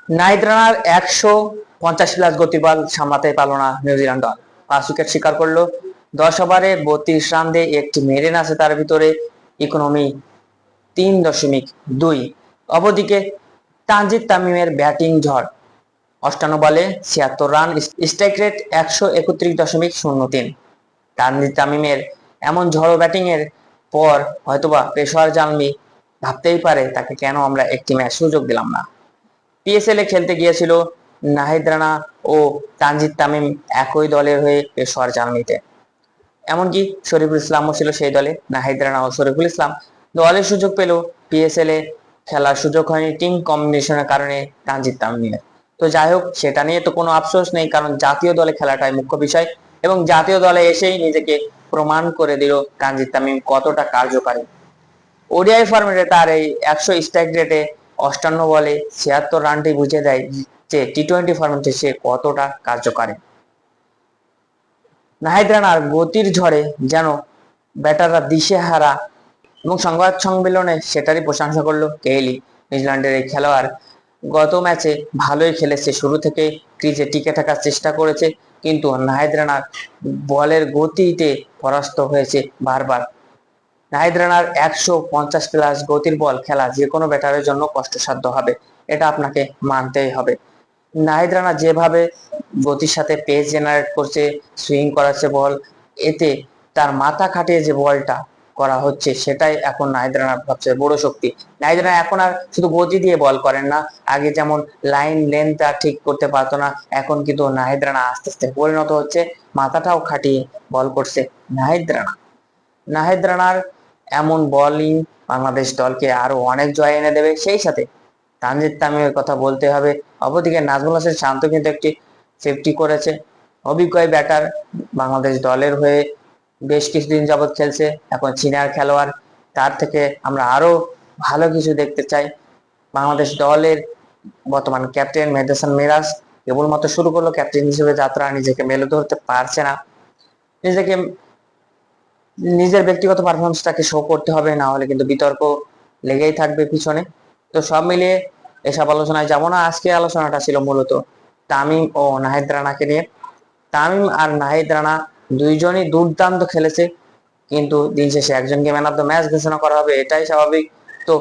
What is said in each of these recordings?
নাহিদ রানার 150 plus গতির বল সামলাতে পারলো না নিউজিল্যান্ড দল। 5 উইকেট শিকার করলো। 10 ওভারে 32 রান দিয়ে একটি মেডেন আছে তার ভিতরে, ইকোনমি 3.2। অপরদিকে তানজিদ তামিমের ব্যাটিং ঝড়, 58 বলে 76 রান, স্ট্রাইক রেট 131.03। তানজিদ তামিমের এমন ঝড়ো ব্যাটিং এর পর হয়তোবা পেশোয়ার জালমি ভাবতেই পারে তাকে কেন আমরা একটি ম্যাচ সুযোগ দিলাম না। পিএসএল এ খেলতে গিয়েছিল নাহিদ রানা ও তানজিদ তামিম একই দলের হয়ে পেশোয়ার জালমিতে। এমনকি শরীফুল ইসলামও ছিল সেই দলে। নাহিদ রানা ও শরীফুল ইসলাম দলের সুযোগ পেল, পিএসএল এ খেলার সুযোগ হয়নি টিম কম্বিনেশনের কারণে তানজিদ তামিমের। তো যাই হোক, সেটা নিয়ে তো কোনো আফসোস নেই, কারণ জাতীয় দলে খেলাটাই মুখ্য বিষয় এবং জাতীয় দলে এসেই নিজেকে প্রমাণ করে দিল তানজিদ তামিম কতটা কার্যকারী। ওডিআই ফরম্যাটে তার এই 100 স্ট্রাইক রেটে 58 বলে 76 রানটি বুঝিয়ে দেয় যে টি-20 ফরম্যাটে সে কতটা কার্যকারী। নাহিদ রানার গতির ঝড়ে যেন ব্যাটাররা দিশেহারা এবং সংবাদ সম্মেলনে সেটারই প্রশংসা করলো কেইলি। নিউজিল্যান্ডের এই খেলোয়াড় গত ম্যাচে ভালোই খেলেছে, শুরু থেকে ক্রিজে টিকে থাকার চেষ্টা করেছে, কিন্তু নাহিদ রানার বলের গতিতে পরাস্ত হয়েছে বারবার। নাহিদ রানার 150 প্লাস গতির বল খেলা যে কোনো ব্যাটারের জন্য কষ্টসাধ্য হবে, এটা আপনাকে মানতেই হবে। নাহিদ রানা যেভাবে গতির সাথে পেস জেনারেট করছে, সুইং করাচ্ছে বল, এতে তার মাথা খাটিয়ে যে বলটা করা হচ্ছে সেটাই এখন নাহিদ রানার সবচেয়ে বড় শক্তি। নাহিদ রানা এখন আর শুধু গতি দিয়ে বল করেন না, আগে যেমন লাইন লেন্থটা ঠিক করতে পারতো না, এখন কিন্তু নাহিদ রানা আস্তে আস্তে পরিণত হচ্ছে মাথাটাও খাটিয়ে বল করছে নাহিদ রানা। নাহিদ রানার এমন বোলিং বাংলাদেশ দলকে আরো অনেক জয় এনে দেবে। সেই সাথে তানজিদ তামিমের কথা বলতে হবে। অপরদিকে নাজমুল হোসেন শান্ত কিন্তু একটি সেফটি করেছে। অভিজ্ঞ ব্যাটার, বাংলাদেশ দলের হয়ে বেশ কিছুদিন যাবৎ খেলছে, এখন সিনিয়র খেলোয়াড়, তার থেকে আমরা আরো ভালো কিছু দেখতে চাই। বাংলাদেশ দলের বর্তমান ক্যাপ্টেন মেহেদী হাসান মিরাজ কেবলমাত্র শুরু করলো ক্যাপ্টেন হিসেবে যাত্রা, নিজেকে মেলে ধরতে পারছে না। নিজেকে নিজের ব্যক্তিগত পারফরমেন্সটাকে শো করতে হবে, না হলে কিন্তু বিতর্ক লেগেই থাকবে পিছনে। তো সব মিলিয়ে এসব আলোচনায় যাব না, আজকে আলোচনাটা ছিল মূলত তামিম ও নাহিদ রানাকে নিয়ে। তামিম আর নাহিদ রানা দুইজনই দুর্দান্ত খেলেছে, কিন্তু দিন শেষে একজনকে ম্যান অফ দ্য ম্যাচ ঘোষণা করা হবে, এটাই স্বাভাবিক। তো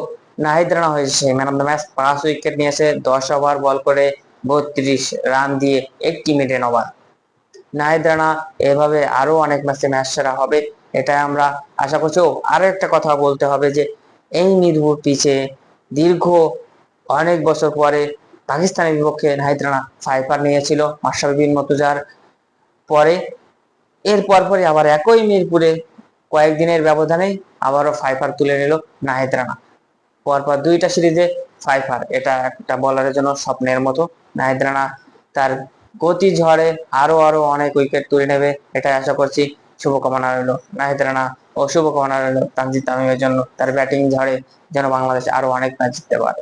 নাহিদ রানা হয়েছে man of the match. 5 wicket নিয়েছে, 10 ওভার বল করে 32 রান দিয়ে একটি মিডেন ওভার। নাহিদ রানা এভাবে আরো অনেক ম্যাচে ম্যাচ সেরা হবে, এটাই আমরা আশা করছি। আরো একটা কথা বলতে হবে যে এই নির্ভুল পিচে দীর্ঘ অনেক বছর পরে পাকিস্তানের বিপক্ষে নাহিদ রানা ফাইপার নিয়েছিল মাশরাফি বিন মুর্তজার পরে। এর পরপরই আবার একই মিরপুরে কয়েকদিনের ব্যবধানে আবারও ফাইপার তুলে নিল নাহিদ রানা। পরপর 2টা সিরিজে ফাইপার, এটা একটা বলারের জন্য স্বপ্নের মতো। নাহিদ রানা তার গতি ঝড়ে আরো আরো অনেক উইকেট তুলে নেবে, এটাই আশা করছি। শুভকামনা রইল নাহিদ রানা ও শুভকামনা রইল তানজিদ তামিমের জন্য, তার ব্যাটিং ঝড়ে যেন বাংলাদেশ আরো অনেক ম্যাচ জিততে পারে।